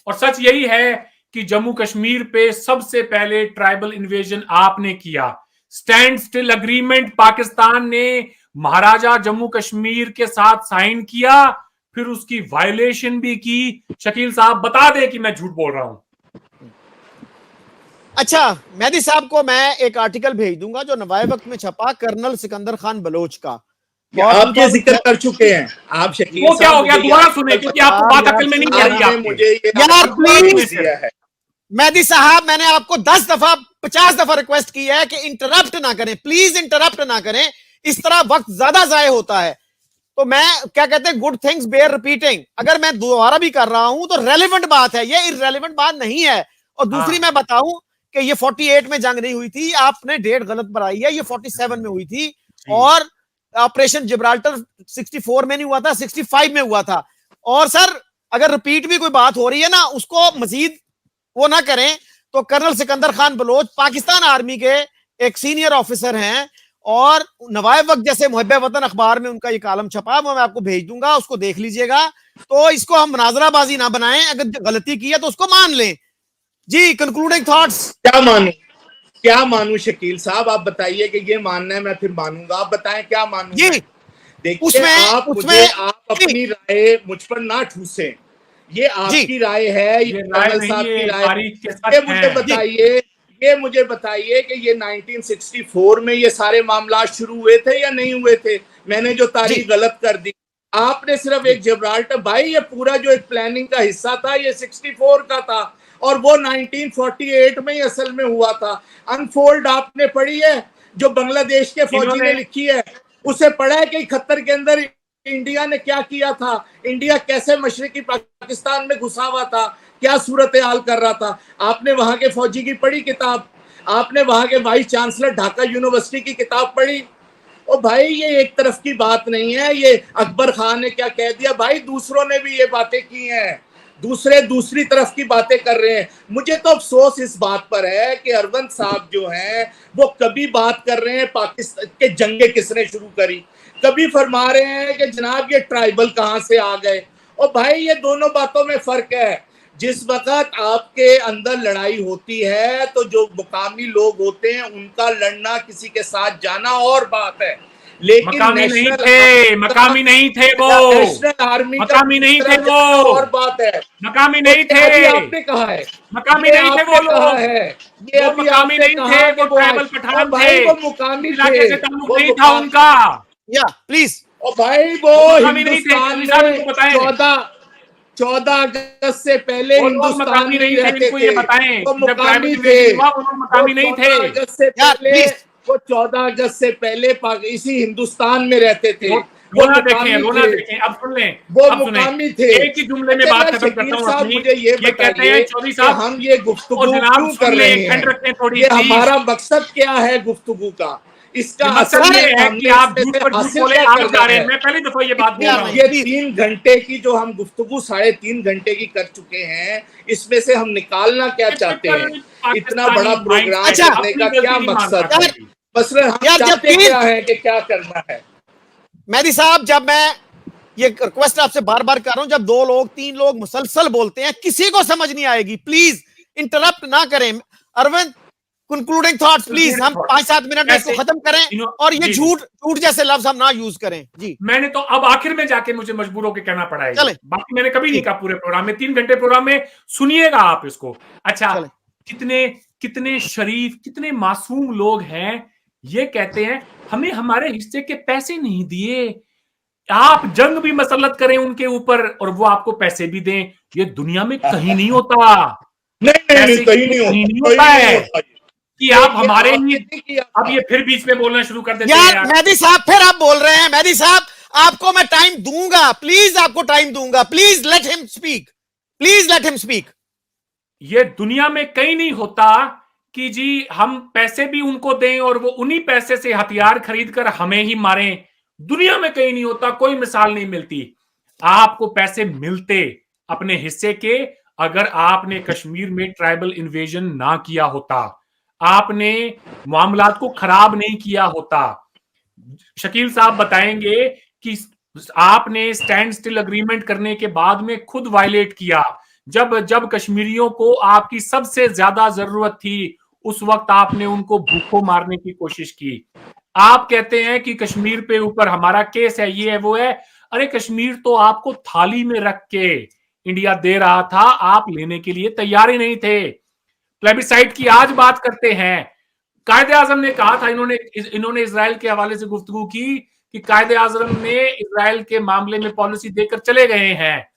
और सच यही है कि जम्मू कश्मीर पे सबसे पहले ट्राइबल इन्वेजन आपने किया। स्टैंड स्टिल अग्रीमेंट पाकिस्तान ने महाराजा जम्मू कश्मीर के साथ साइन किया, फिर उसकी वायलेशन भी की। शकील साहब बता दें कि मैं झूठ बोल रहा हूं। अच्छा, मेहदी साहब को मैं एक आर्टिकल भेज दूंगा जो नवाए वक्त में छपा, कर्नल सिकंदर खान बलोच का। आप ये जिक्र कर चुके हैं आप शकील वो क्या हो गया, दोबारा सुने क्योंकि आपको बात अकल में नहीं आ रही है। मुझे यार प्लीज मेहदी साहब, मैंने आपको 10 दफा 50 दफा रिक्वेस्ट की है कि इंटरप्ट ना करें, प्लीज इंटरप्ट ना करें, इस तरह वक्त ज्यादा जाया होता है। तो मैं क्या कहते हैं, गुड थिंग्स बेयर रिपीटिंग। अगर मैं दोबारा भी कर रहा हूं तो रेलेवेंट बात है, ये इररेलेवेंट बात नहीं है। और दूसरी मैं बताऊं कि ये 48 में जंग नहीं हुई थी, आपने डेट गलत बनाई है, ये 47 में हुई थी। और ऑपरेशन जिब्राल्टर 64 में नहीं हुआ था, 65 में हुआ था। और सर अगर रिपीट भी कोई बात हो रही है ना, उसको मजीद वो ना करें। तो कर्नल सिकंदर खान बलोच पाकिस्तान आर्मी के एक सीनियर ऑफिसर हैं और नवाए वक्त जैसे मुहब्बे वतन अखबार में उनका ये कालम छपा, वो मैं आपको भेज दूंगा, उसको देख लीजिएगा। तो इसको हम मुनाजराबाजी ना बनाएं, अगर गलती की है तो उसको मान लें। जी, कंक्लूडिंग थॉट्स। क्या मानूं शकील साहब, आप बताइए कि ये मानना है, मैं फिर मानूंगा। आप बताएं क्या मानूं। जी, देखिए आप अपनी राय मुझ पर ना ठूसें, ये आपकी राय है, ये कर्नल साहब की राय। ये मुझे बताइए कि ये 1964 में ये सारे मामला शुरू हुए थे या नहीं हुए थे? मैंने जो तारीख गलत कर दी, आपने सिर्फ एक जिब्राल्टर, भाई ये पूरा जो एक प्लानिंग का हिस्सा था ये 64 का था और वो 1948 में ही असल में हुआ था। अनफोल्ड आपने पढ़ी है जो बांग्लादेश के फौजी ने लिखी है, उसे पढ़ा है कि 71 के अंदर इंडिया ने क्या किया था, इंडिया कैसे मशरकी पाकिस्तान में घुसा हुआ था, क्या सूरत हाल कर रहा था। आपने वहां के फौजी की पढ़ी किताब, आपने वहां के वाइस चांसलर ढाका यूनिवर्सिटी की किताब पढ़ी। ओ भाई ये एक तरफ की बात नहीं है, ये अकबर खान ने क्या कह दिया, भाई दूसरों ने भी ये बातें की हैं, दूसरे दूसरी तरफ की बातें कर रहे हैं। मुझे तो अफसोस इस बात पर है कि अरविंद साहब जो हैं वो कभी बात कर रहे हैं पाकिस्तान के जंगे किसने शुरू करी, कभी फरमा रहे हैं कि जनाब ये ट्राइबल कहां से आ गए। और भाई ये दोनों बातों में फर्क है। जिस वक्त आपके अंदर लड़ाई होती है तो जो मुकामी लोग होते हैं उनका लड़ना, किसी के साथ जाना और बात है, लेकिन मकामी नहीं थे वो, नेशनल आर्मी मकामी नहीं थे वो, और बात है। मकामी नहीं थे, आपने कहा है मकामी नहीं थे वो लोग, ये वो मकामी नहीं थे, वो ट्राइबल पठान थे, वो मुकामी इलाके से ताल्लुक नहीं था उनका। या प्लीज, और भाई वो हिंदुस्तान में 14 अगस्त से पहले हिंदुस्तान में रहते थे, वो मुकामी थे, मकामी नहीं थे। 14 अगस्त से पहले, वो 14 अगस्त से पहले इसी हिंदुस्तान में रहते थे। रोना देखें, अब सुन लें, वो मुकामी थे। एक ही जुमले में बात खत्म करता हूं अपनी। मुझे ये बताइए कि हम ये गुफ्तगू क्यों कर रहे हैं, ये हमारा मकसद क्या है गुफ्तगू का? इसका असर ये है कि आप झूठ पर झूठ बोले आ जा रहे हैं। मैं पहली दफा ये बात बोल रहा हूं। ये 3 घंटे की जो हम गुफ्तगू 3.5 घंटे की कर चुके हैं, इसमें से हम निकालना क्या चाहते हैं? इतना बड़ा प्रोग्राम करने का क्या मकसद है? बस हम चाहते क्या है कि क्या करना है? मेहदी साहब, जब मैं ये रिक्वेस्ट आपसे बार बार कर रहा हूं, जब 2 लोग 3 लोग मुसलसल बोलते हैं किसी को समझ नहीं आएगी, प्लीज इंटरप्ट ना करें। अरविंद, कंक्लूडिंग थॉट्स प्लीज, हम 5-7 मिनट में इसको खत्म करें और ये झूठ जैसे लफ्ज हम ना यूज करें। जी, मैंने तो अब आखिर में जाके मुझे मजबूर होकर कहना पड़ा है, बाकी मैंने कभी नहीं कहा पूरे प्रोग्राम में। 3 घंटे प्रोग्राम में सुनिएगा आप इसको। अच्छा, कितने शरीफ, कितने मासूम लोग हैं, ये कहते हैं हमें हमारे हिस्से के पैसे नहीं दिए। आप जंग भी मसलत करें उनके ऊपर और वो आपको पैसे भी दें, ये दुनिया में कहीं नहीं होता। नहीं कहीं नहीं होता है कि आप हमारे ही। अब ये फिर बीच में बोलना शुरू कर देते हैं यार। मेहदी साहब फिर आप बोल रहे हैं। मेहदी साहब, आपको मैं टाइम दूंगा, प्लीज आपको टाइम दूंगा, please let him speak. Please let him speak. ये दुनिया में कहीं नहीं होता कि जी हम पैसे भी उनको दें और वो उन्हीं पैसे से हथियार खरीद कर हमें ही मारें। दुनिया में कहीं नहीं होता, कोई मिसाल नहीं मिलती। आपको पैसे मिलते अपने हिस्से के अगर आपने कश्मीर में ट्राइबल इन्वेजन ना किया होता, आपने मामलात को खराब नहीं किया होता। शकील साहब बताएंगे कि आपने स्टैंड स्टिल अग्रीमेंट करने के बाद में खुद वायलेट किया। जब जब कश्मीरियों को आपकी सबसे ज्यादा जरूरत थी उस वक्त आपने उनको भूखों मारने की कोशिश की। आप कहते हैं कि कश्मीर पे ऊपर हमारा केस है, ये है वो है। अरे कश्मीर तो आपको थाली में रख के इंडिया दे रहा था, आप लेने के लिए तैयार ही नहीं थे। प्लेबिसाइट की आज बात करते हैं। कायदे आजम ने कहा था, इन्होंने इजराइल के हवाले से गुफ्तगू की कि कायदे आजम ने इजराइल के मामले में पॉलिसी देकर चले गए हैं।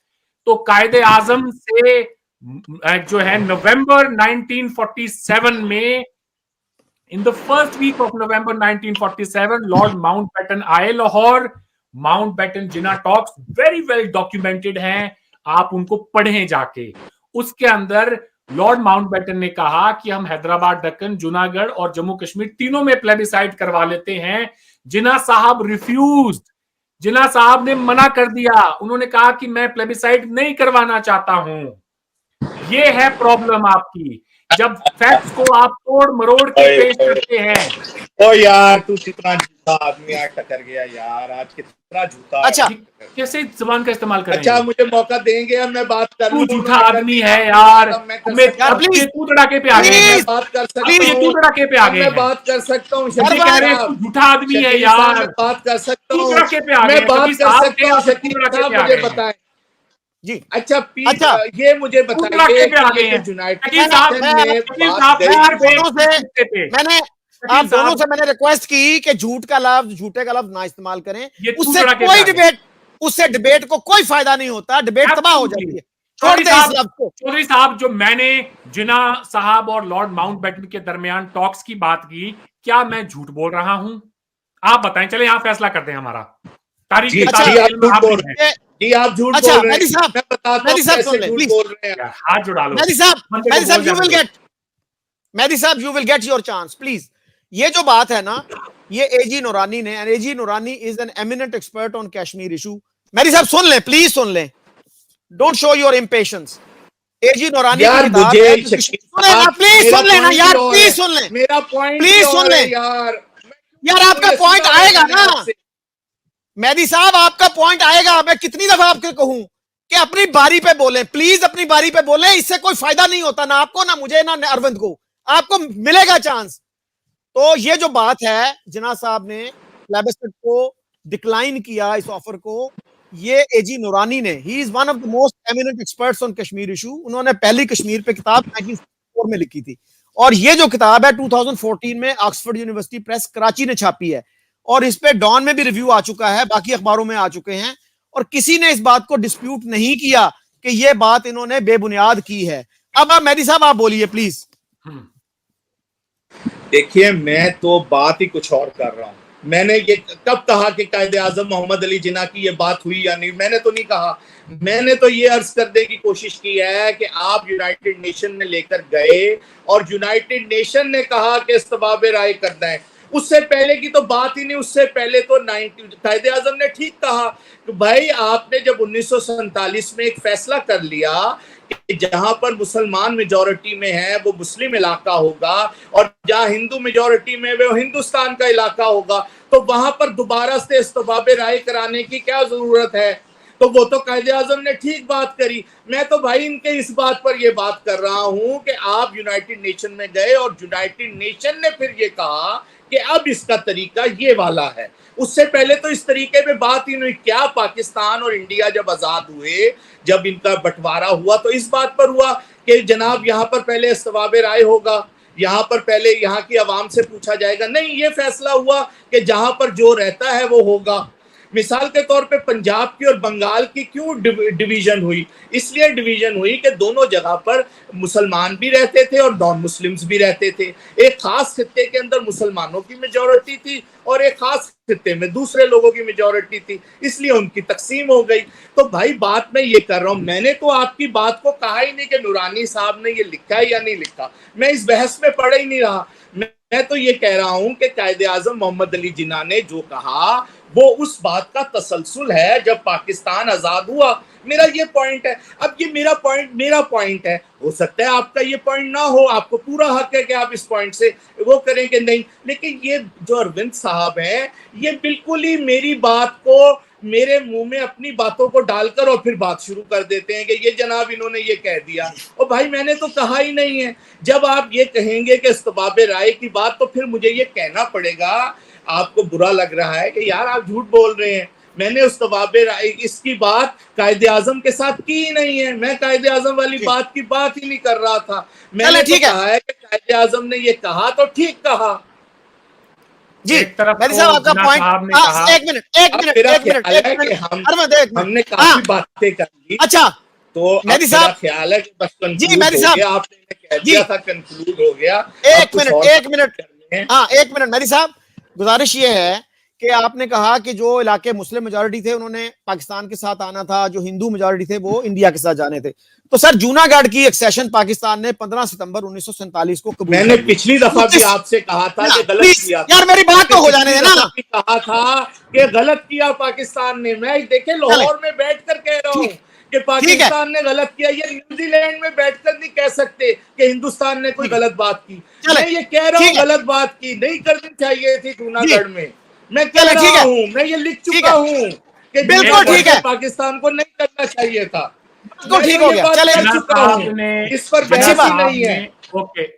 तो कायदे आजम से जो है नवंबर 1947 में, in the first week of November 1947 lord Mountbatten आए Lahore. Mountbatten Jinnah talks very well documented हैं, आप उनको पढ़ें जाके। उसके अंदर लॉर्ड माउंटबेटन ने कहा कि हम हैदराबाद, दक्कन, जूनागढ़ और जम्मू कश्मीर तीनों में प्लेबिसाइट करवा लेते हैं। जिना साहब रिफ्यूज्ड, जिना साहब ने मना कर दिया। उन्होंने कहा कि मैं प्लेबिसाइट नहीं करवाना चाहता हूं। ये है प्रॉब्लम आपकी, जब फैक्ट्स को आप तोड़ मरोड़ के पेश करते हैं। ओ यार तू कितना झूठा आदमी आज टकर गया यार, आज कितना झूठा। अच्छा कैसे जबान का इस्तेमाल करेंगे? अच्छा मुझे मौका देंगे, अब मैं बात कर लूं। तू झूठा आदमी है यार, तू तड़ाके पे आ गए हैं, बात कर सकता ये तू तड़ाके पे आ गए हैं। मैं बात कर सकता हूँ, कह रहे हैं तू झूठा आदमी है यार, बात कर सकता हूँ, तू तड़ाके पे आ गए हैं। मैं बात कर सकता हूँ। शकील साहब मुझे बताएं जी। अच्छा ये मुझे बताइए आप दोनों से मैंने रिक्वेस्ट की कि झूठे का लफ्ज ना इस्तेमाल करें। उससे डिबेट को कोई फायदा नहीं होता, डिबेट तबाह हो जाती है। चौधरी साहब, जो मैंने जिना साहब और लॉर्ड माउंटबेटन के दरमियान टॉक्स की बात की, क्या मैं झूठ बोल रहा हूं? आप बताएं। चले यहां फैसला करते हैं हमारा। तारीख के साथ जी आप झूठ बोल रहे हैं। मैं बताता हूं कैसे झूठ बोल रहे हैं। हाथ जुड़ा लो। मेहदी साहब you will get your chance please. ये जो बात है ना, ये एजी नूरानी ने, AG Noorani is an eminent expert on Kashmir issue. Mehdi साहब सुन लें, प्लीज सुन लें, don't show your impatience. AG Noorani यार प्लीज सुन लेना यार, प्लीज सुन लें, मेरा पॉइंट प्लीज सुन लें यार, आपका पॉइंट आएगा ना मेहदी साहब, आपका पॉइंट आएगा। मैं कितनी दफा आपको कहूं कि अपनी बारी पे बोलें, प्लीज अपनी बारी पे बोलें। इससे कोई फायदा नहीं होता, ना आपको, ना मुझे, ना अरविंद को। आपको मिलेगा चांस। तो ये जो बात है, जिना साहब ने प्लेबिसाइट को डिक्लाइन किया, इस ऑफर को, ये एजी नूरानी ने, he is one of the most eminent experts on Kashmir issue. उन्होंने पहली कश्मीर पे किताब 1964 में लिखी थी, और ये जो किताब है 2014 में ऑक्सफोर्ड यूनिवर्सिटी प्रेस कराची ने छापी है, और इस पे डॉन में भी रिव्यू आ चुका है, बाकी अखबारों में आ चुके हैं, और किसी ने इस बात को डिस्प्यूट नहीं किया कि ये बात इन्होंने बेबुनियाद की है। अब आप मेहदी साहब आप बोलिए प्लीज। देखिए मैं तो बात ही कुछ और कर रहा हूं। मैंने ये कब कहा कि कायदे आजम मोहम्मद अली जिन्ना की ये बात हुई या नहीं? मैंने तो नहीं कहा। मैंने तो ये अर्ज करने की कोशिश की है कि आप यूनाइटेड नेशन में लेकर गए और यूनाइटेड नेशन ने कहा कि इस्तबाब राय करना है। उससे पहले की तो बात ही नहीं। उससे पहले तो कायदे आजम ने ठीक कहा कि भाई आपने जब 1947 में एक फैसला कर लिया कि जहां पर मुसलमान मेजॉरिटी में है वो मुस्लिम इलाका होगा, और जहां हिंदू मेजॉरिटी में वो हिंदुस्तान का इलाका होगा, तो वहां पर दोबारा से इस्तबाब राय कराने की क्या जरूरत है? तो वो तो कायदे आजम ने ठीक बात करी। मैं तो भाई इनके इस बात पर ये बात कर रहा हूं कि आप यूनाइटेड नेशन में गए और यूनाइटेड नेशन ने फिर ये कहा कि अब इसका तरीका ये वाला है। उससे पहले तो इस तरीके में बात ही नहीं। क्या पाकिस्तान और इंडिया जब आजाद हुए, जब इनका बंटवारा हुआ, तो इस बात पर हुआ कि जनाब यहाँ पर पहले इस्तबाब राय होगा, यहाँ पर पहले यहाँ की आवाम से पूछा जाएगा? नहीं, ये फैसला हुआ कि जहां पर जो रहता है वो होगा। मिसाल के तौर पे पंजाब की और बंगाल की क्यों डिवीजन हुई? इसलिए डिवीजन हुई कि दोनों जगह पर मुसलमान भी रहते थे और नॉन मुस्लिम्स भी रहते थे। एक खास खित्ते के अंदर मुसलमानों की मेजॉरिटी थी और एक खास खित्ते में दूसरे लोगों की मेजॉरिटी थी, इसलिए उनकी तकसीम हो गई। तो भाई बात मैं ये कर रहा हूं, मैंने तो आपकी बात को कहा ही नहीं कि नूरानी साहब ने ये लिखा है या नहीं लिखा, मैं इस बहस में पड़ ही नहीं रहा। मैं तो ये कह रहा हूं कि कायदे आजम मोहम्मद अली जिन्ना ने जो कहा वो उस बात का तसलसल है जब पाकिस्तान आजाद हुआ। मेरा ये पॉइंट है। अब ये मेरा पॉइंट है, हो सकता है आपका ये पॉइंट ना हो, आपको पूरा हक है कि आप इस पॉइंट से वो करें कि नहीं, लेकिन ये जो अरविंद साहब हैं ये बिल्कुल ही मेरी बात को मेरे मुंह में अपनी बातों को डालकर और फिर बात शुरू कर देते हैं कि ये जनाब इन्होंने ये कह दिया। और भाई मैंने तो कहा ही नहीं है। जब आप ये कहेंगे कि इस्तबाब राय की बात, तो फिर मुझे ये कहना पड़ेगा, आपको बुरा लग रहा है कि यार आप झूठ बोल रहे हैं, मैंने इस्तबाब राय इसकी बात कायदे आजम के साथ की ही नहीं है। मैं कायदे आजम वाली बात की बात ही नहीं कर रहा था। मैंने तो कहा है कि कायदे आजम ने ये कहा तो ठीक कहा। जी मेरी साहब आपका पॉइंट, एक मिनट हमने काफी बातें कर ली। अच्छा तो मेरी साहब ख्याल है कि बस जी मेरी साहब आपने कह दिया था, कंक्लूड हो गया। एक मिनट मेरी साहब, गुजारिश ये है कि आपने कहा कि जो इलाके मुस्लिम मेजॉरिटी थे उन्होंने पाकिस्तान के साथ आना था, जो हिंदू मेजॉरिटी थे वो इंडिया के साथ जाने थे। तो सर जूनागढ़ की एक्सेशन पाकिस्तान ने 15 सितंबर 1947 को कबूल मैंने पिछली दफा भी आपसे कहा था कि गलत किया। यार मेरी बात तो हो जाने देना। कहा था कि गलत किया पाकिस्तान ने। मैं देखे लाहौर में बैठकर कह रहा हूँ कि पाकिस्तान ने गलत किया। ये न्यूजीलैंड में बैठकर नहीं कह सकते कि हिंदुस्तान ने कोई गलत बात की। मैं ये कह रहा हूँ गलत बात की नहीं करनी चाहिए थी जूनागढ़ में। मैं कह रहा हूँ, मैं ये लिख चुका हूँ कि बिल्कुल ठीक है, पाकिस्तान को नहीं करना चाहिए था। तो ठीक हो गया। चले इस पर बहस नहीं है।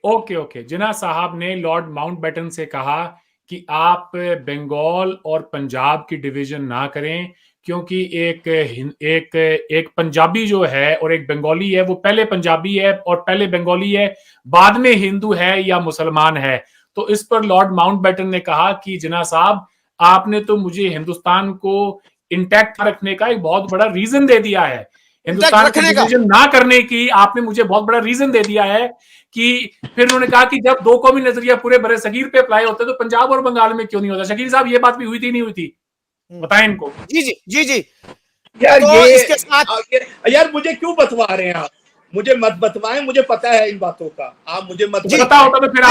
ओके जिन्ना साहब ने लॉर्ड माउंटबेटन से कहा कि आप बंगाल और पंजाब की डिवीजन ना करें, क्योंकि एक पंजाबी जो है और एक बंगाली है, वो पहले पंजाबी है और पहले बंगाली है, बाद में हिंदू है या मुसलमान है। तो इस पर लॉर्ड माउंटबेटन ने कहा कि जिन्ना साहब आपने तो मुझे हिंदुस्तान को इंटैक्ट रखने का एक बहुत बड़ा रीजन दे दिया है, हिंदुस्तान का डिवीजन ना करने की आपने मुझे बहुत बड़ा रीजन दे दिया है। कि फिर उन्होंने कहा कि जब दो कौमी नजरिया पूरे बड़े सगीर पे अप्लाई होते तो पंजाब और बंगाल में क्यों नहीं होता? शकील साहब ये बात भी हुई थी नहीं हुई थी, बताएं इनको। जी यार तो ये इसके साथ यार मुझे क्यों बतवा रहे हैं आप? मुझे मत बतवाएं, मुझे पता है इन बातों का। आप मुझे मत पता होता तो फिर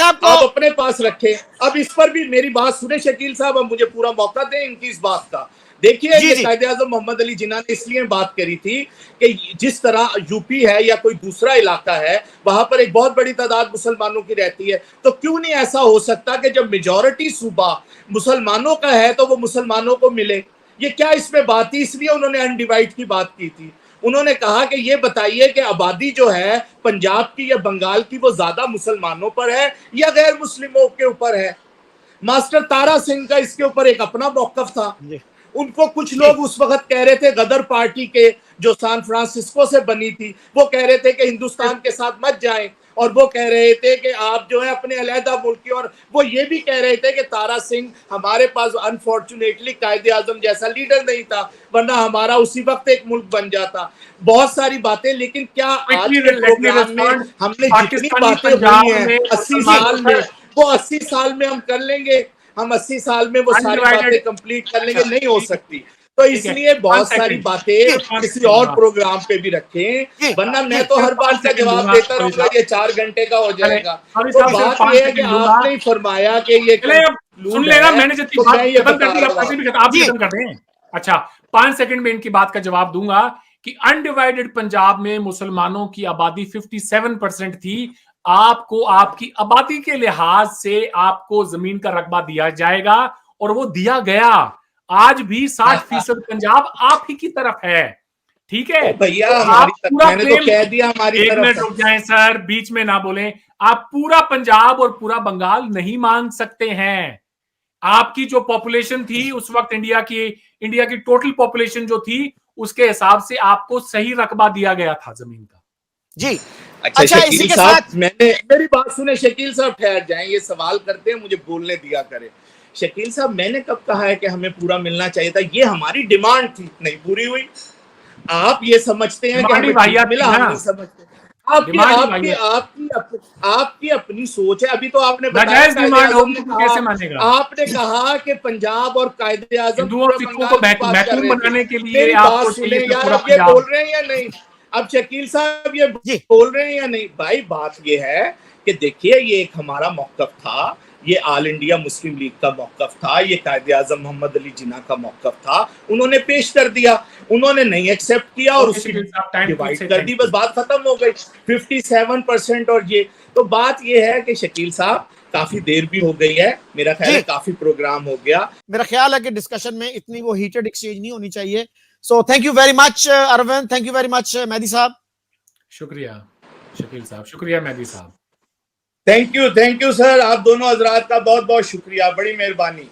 आप अपने पास रखें। अब इस पर भी मेरी बात सुने शकील साहब, अब मुझे पूरा मौका दें इनकी इस बात का। देखिए ये कायदे आजम मोहम्मद अली जिन्ना ने इसलिए बात करी थी कि जिस तरह यूपी है या कोई दूसरा इलाका है, वहां पर एक बहुत बड़ी तादाद मुसलमानों की रहती है, तो क्यों नहीं ऐसा हो सकता कि जब मेजॉरिटी सूबा मुसलमानों का है तो वो मुसलमानों को मिले? ये क्या इसमें बात थी? इसलिए उन्होंने अनडिवाइड की बात की थी। उन्होंने कहा कि ये बताइए कि आबादी जो है पंजाब की या बंगाल की वो ज्यादा मुसलमानों पर है या गैर मुस्लिमों के ऊपर है। मास्टर तारा सिंह का इसके ऊपर एक अपना मौकफ था। उनको कुछ लोग उस वक्त कह रहे थे, गदर पार्टी के जो सैन फ्रांसिस्को से बनी थी, वो कह रहे थे कि हिंदुस्तान के साथ मत जाएं, और वो कह रहे थे कि आप जो है अपने अलहदा मुल्क की, और वो ये भी कह रहे थे कि तारा सिंह हमारे पास अनफॉर्चुनेटली कायदे आजम जैसा लीडर नहीं था, वरना हमारा उसी वक्त एक मुल्क बन जाता। बहुत सारी बातें, लेकिन क्या आज के प्रोग्राम में हमने जितनी बातें हुई हैं 80 साल में, वो 80 साल में हम कर लेंगे? हम 80 साल में वो सारी बातें कंप्लीट कर लेंगे? नहीं हो सकती। तो इसलिए बहुत सारी बातें किसी और प्रोग्राम पे भी रखें, वरना मैं तो हर बार का जवाब देता रहूंगा, ये 4 घंटे का हो जाएगा। तो बात ये है कि आपने ही फरमाया कि ये सुन लेना, मैंने जितनी बात खत्म कर दी आप भी खत्म कर दें। अच्छा 5 सेकंड में इनकी बात का जवाब दूंगा कि अनडिवाइडेड पंजाब में मुसलमानों की आबादी 57% थी। आपको आपकी आबादी के लिहाज से आपको जमीन का रकबा दिया जाएगा और वो दिया गया। आज भी 60% पंजाब आप ही की तरफ है, ठीक है भैया? तो मैंने तो कह दिया हमारी तरफ। 1 मिनट रुक जाएं सर, बीच में ना बोलें। आप पूरा पंजाब और पूरा बंगाल नहीं मांग सकते हैं। आपकी जो पॉपुलेशन थी उस वक्त इंडिया की टोटल पॉपुलेशन जो थी उसके हिसाब से आपको सही रकबा दिया गया था जमीन का। जी अच्छा शकील साहब, मैंने मेरी बात सुने शकील साहब, ठहर जाएं, ये सवाल करते हैं, मुझे बोलने दिया करें। शकील साहब मैंने कब कहा है कि हमें पूरा मिलना चाहिए था? ये हमारी डिमांड थी, नहीं पूरी हुई। आप ये समझते हैं कि हमें ठीक मिला, हम नहीं समझते। आपकी अपनी सोच है। अभी तो आपने बताया आपने कहा कि पंजाब और कायदे आज़म हिंदुओं सिखों को महकूम बनाने के लिए मेरी बात सुने यार, अब ये बोल रहे हैं या नहीं? अब शकील साहब ये बोल रहे हैं या नहीं? भाई बात ये है कि देखिए, ये एक हमारा मौक़िफ़ था, ये ऑल इंडिया मुस्लिम लीग का मौक़िफ़ था, ये कायदे आज़म मोहम्मद अली जिन्ना का मौक़िफ़ था। उन्होंने पेश कर दिया, उन्होंने नहीं एक्सेप्ट किया और उसकी डिवाइड कर दी, बस बात खत्म हो गई। 57% और ये तो बात ये है कि शकील साहब काफी देर भी हो गई है, मेरा ख्याल है काफी प्रोग्राम हो गया। मेरा ख्याल है कि डिस्कशन में इतनी वो हीटेड एक्सचेंज नहीं होनी चाहिए। So thank you very much Arvind, thank you very much Mehdi साहब। शुक्रिया शकील साहब, शुक्रिया मेहदी साहब। थैंक यू सर, आप दोनों हजरात का बहुत बहुत शुक्रिया, बड़ी मेहरबानी।